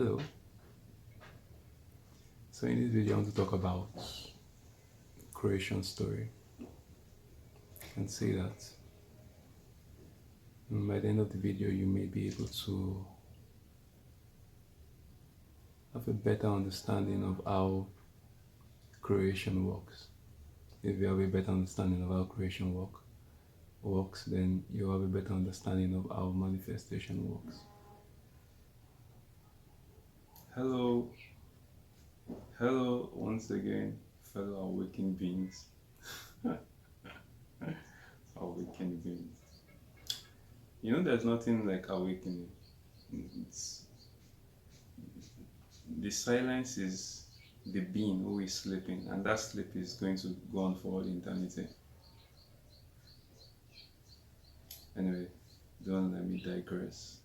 Hello. So in this video, I want to talk about creation story and say that by the end of the video, you may be able to have a better understanding of how creation works. If you have a better understanding of how works, then you have a better understanding of how manifestation works. Hello, hello once again, fellow awakened beings. Awakened beings. You know, there's nothing like awakening. It's, the silence is the being who is sleeping, and that sleep is going to go on for all eternity. Anyway, don't let me digress.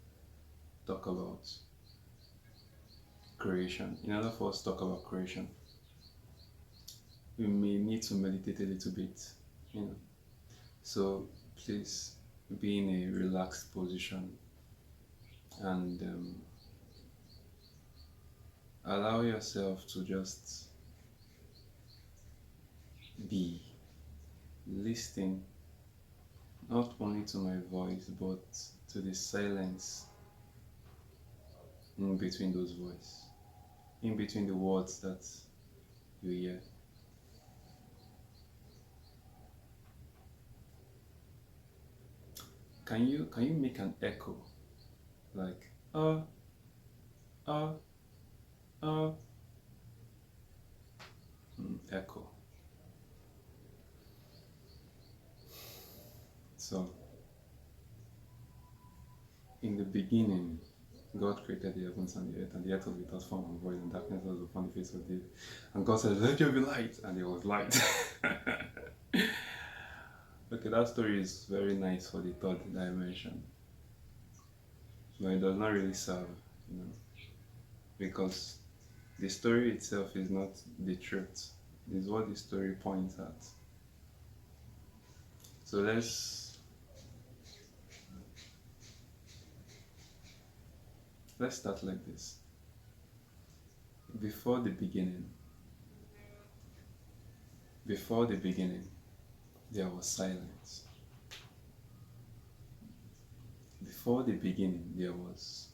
Talk about creation. In order for us to talk about creation, we may need to meditate a little bit, you know. So please be in a relaxed position and allow yourself to just be listening not only to my voice but to the silence in between those voices, in between the words that you hear. Can you make an echo like uh uh echo? So in the beginning, God created the heavens and the earth was without form and void, and darkness was upon the face of the deep. And God said, "Let there be light," and there was light. Okay, that story is very nice for the third dimension, but it does not really serve, you know, because the story itself is not the truth. It is what the story points at. So let's start like this. Before the beginning, there was silence. Before the beginning, there was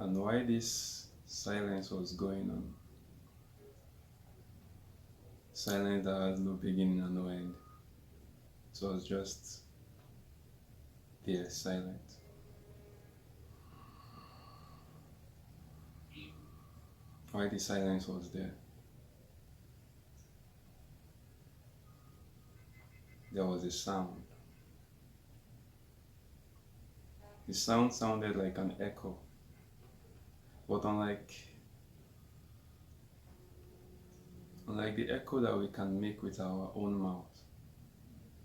and why this silence was going on, silence that has no beginning and no end. It was just there, silent. Why the silence was there? There was a sound. The sound sounded like an echo, but unlike the echo that we can make with our own mouth,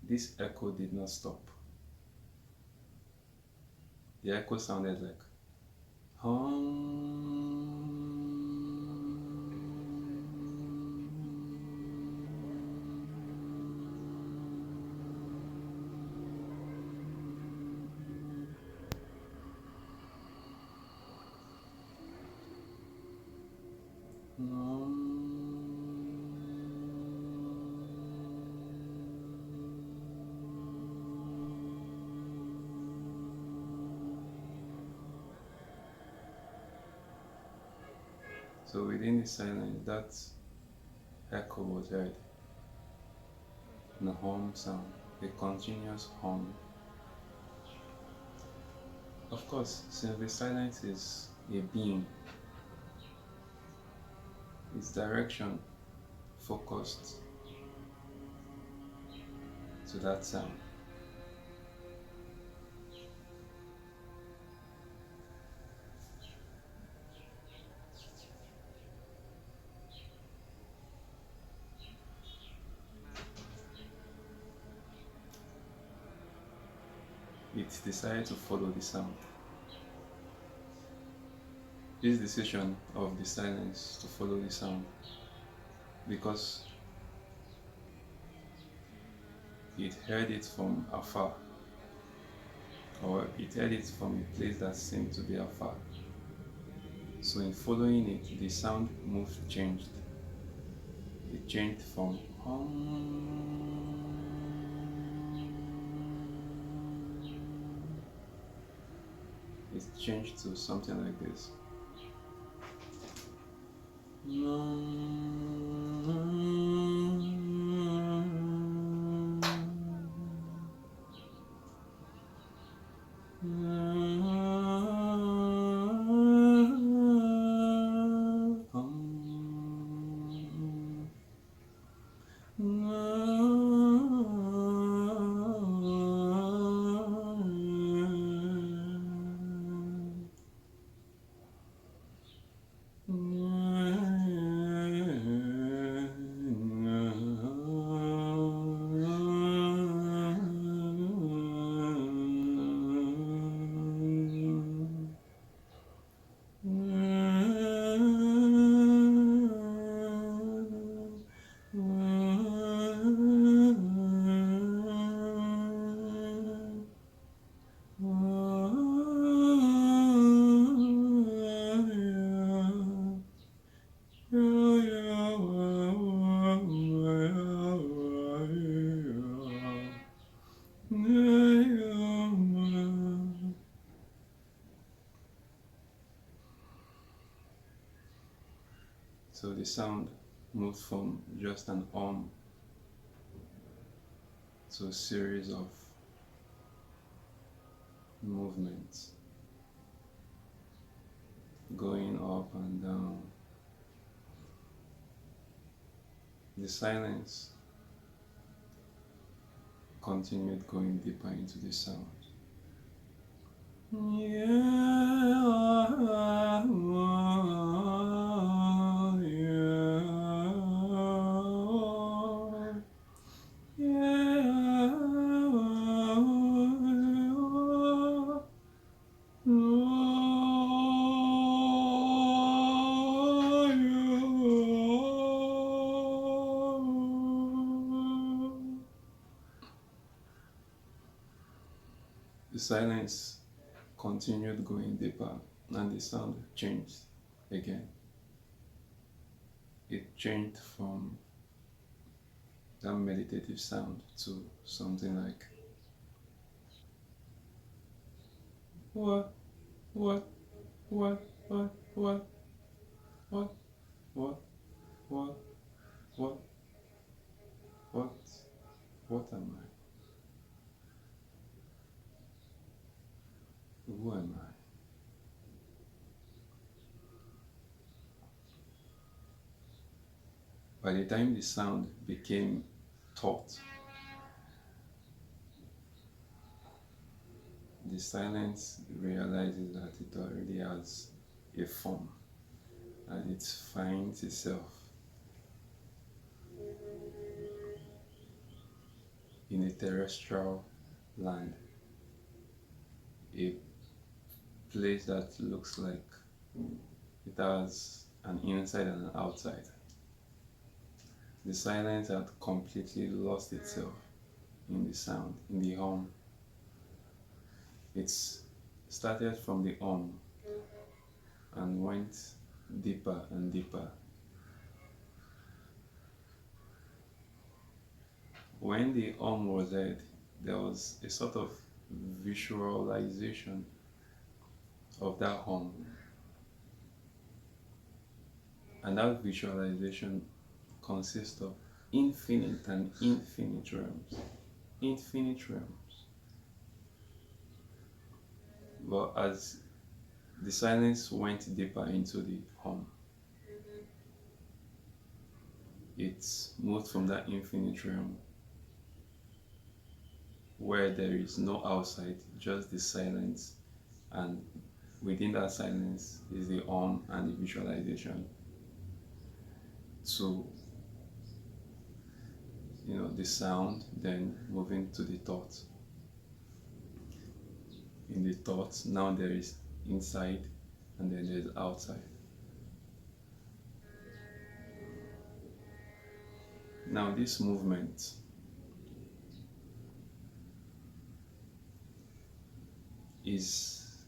this echo did not stop. The echo sounded like hum. So within the silence, that echo was heard, and a hum sound, a continuous hum. Of course, since the silence is a being, its direction focused to that sound. It decided to follow the sound. this decision of the silence to follow the sound, because it heard it from afar, or it heard it from a place that seemed to be afar. So in following it, the sound moved, changed. It changed from it changed to something like this. So the sound moved from just an to a series of movements going up and down. The silence continued going deeper into the sound. The silence continued going deeper, and the sound changed again. It changed from that meditative sound to something like what, what, what, what, what, what, what, what, what, what, what am I? Who am I? By the time the sound became thought, the silence realizes that it already has a form, and it finds itself in a terrestrial land, a place that looks like it has an inside and an outside. The silence had completely lost itself in the sound, in the hum. It started from the hum and went deeper and deeper. When the hum was heard, there was a sort of visualization of that hum. And that visualization consists of infinite and infinite realms. Infinite realms. But as the silence went deeper into the hum, it moved from that infinite realm where there is no outside, just the silence, and within that silence is the hum and the visualization, to the sound, then moving to the thought. In the thoughts, now there is inside and then there's outside. Now this movement is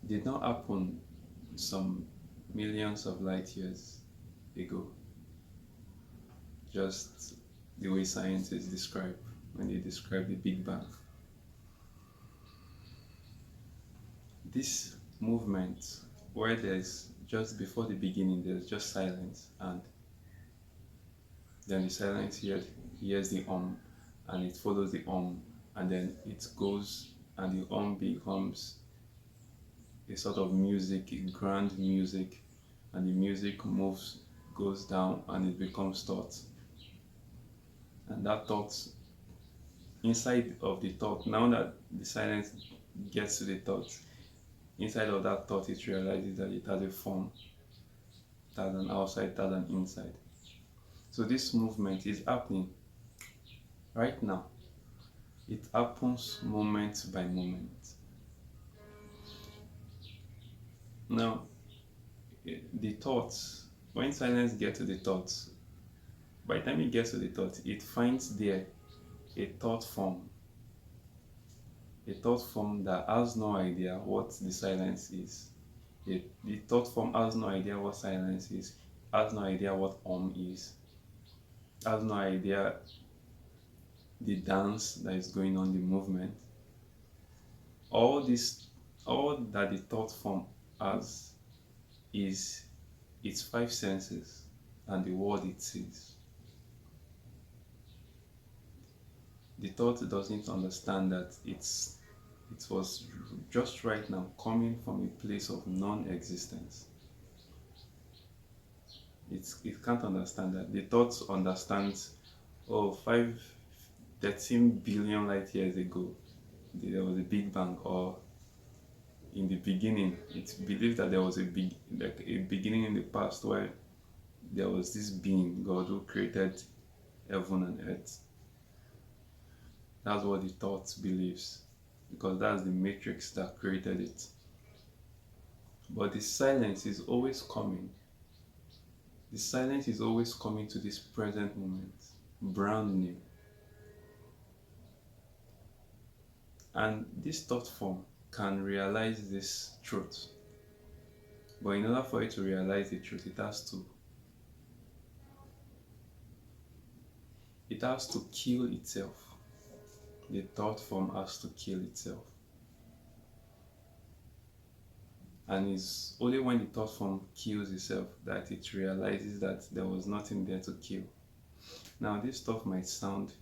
did not happen some millions of light years ago, just the way scientists describe when they describe the Big Bang. This movement, where there's just before the beginning, there's just silence, and then the silence hears the and it follows the and then it goes, and the becomes a sort of music, a grand music, and the music moves, goes down, and it becomes thought. And that thought, inside of the thought, now that the silence gets to the thought, inside of that thought, it realizes that it has a form, it has an outside, it has an inside. So this movement is happening right now. It happens moment by moment. Now, the thoughts, when silence gets to the thoughts, by the time it gets to the thought, it finds there a thought form. A thought form that has no idea what the silence is. The thought form has no idea what silence is, has no idea what is, has no idea the dance that is going on, the movement. All that the thought form has is its five senses and the world it sees. The thought doesn't understand that it was just right now coming from a place of non-existence. It can't understand that. The thought understands, 13 billion light years ago, there was a Big Bang, or in the beginning, it's believed that there was a beginning in the past where there was this being, God, who created heaven and earth. That's what the thought believes, because that's the matrix that created it. But the silence is always coming. The silence is always coming to this present moment, brand new. And this thought form can realize this truth. But in order for it to realize the truth, it has to kill itself. The thought form has to kill itself. And it's only when the thought form kills itself that it realizes that there was nothing there to kill. Now, this stuff might sound,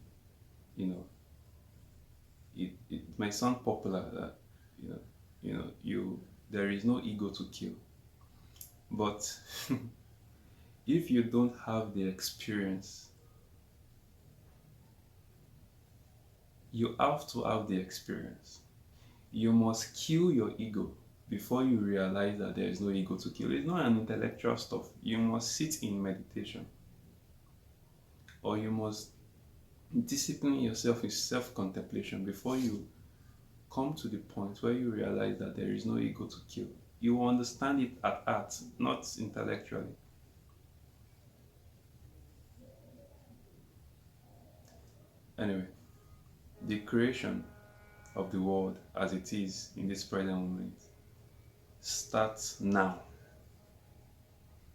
it might sound popular that, there is no ego to kill. But if you don't have the experience, you have to have the experience. You must kill your ego before you realize that there is no ego to kill. It's not an intellectual stuff. You must sit in meditation, or you must discipline yourself in self-contemplation before you come to the point where you realize that there is no ego to kill. You will understand it at heart, not intellectually. Anyway, the creation of the world as it is in this present moment starts now.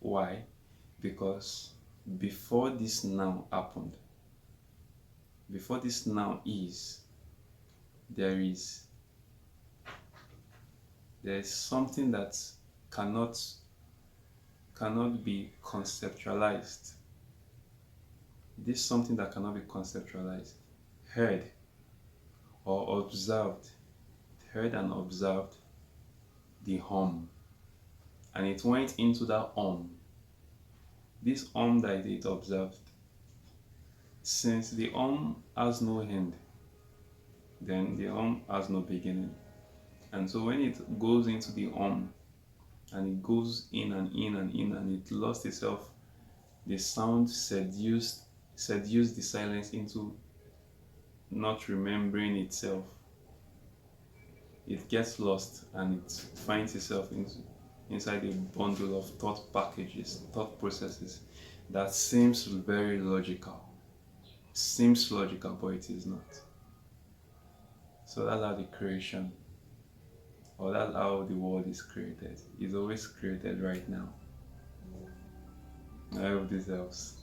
Why? Because before this now happened, before this now is, there is something that cannot be conceptualized. This something that cannot be conceptualized, heard or observed, heard and observed the hum, and it went into that hum. This hum that it observed, since the hum has no end, then the hum has no beginning. And so when it goes into the hum, and it goes in and in and in, and it lost itself, the sound seduced the silence into not remembering itself. it gets lost and it finds itself inside a bundle of thought packages, thought processes that seems very logical. Seems logical, but it is not. So that's how the creation, or that's how the world is created. It's always created right now. I hope this helps.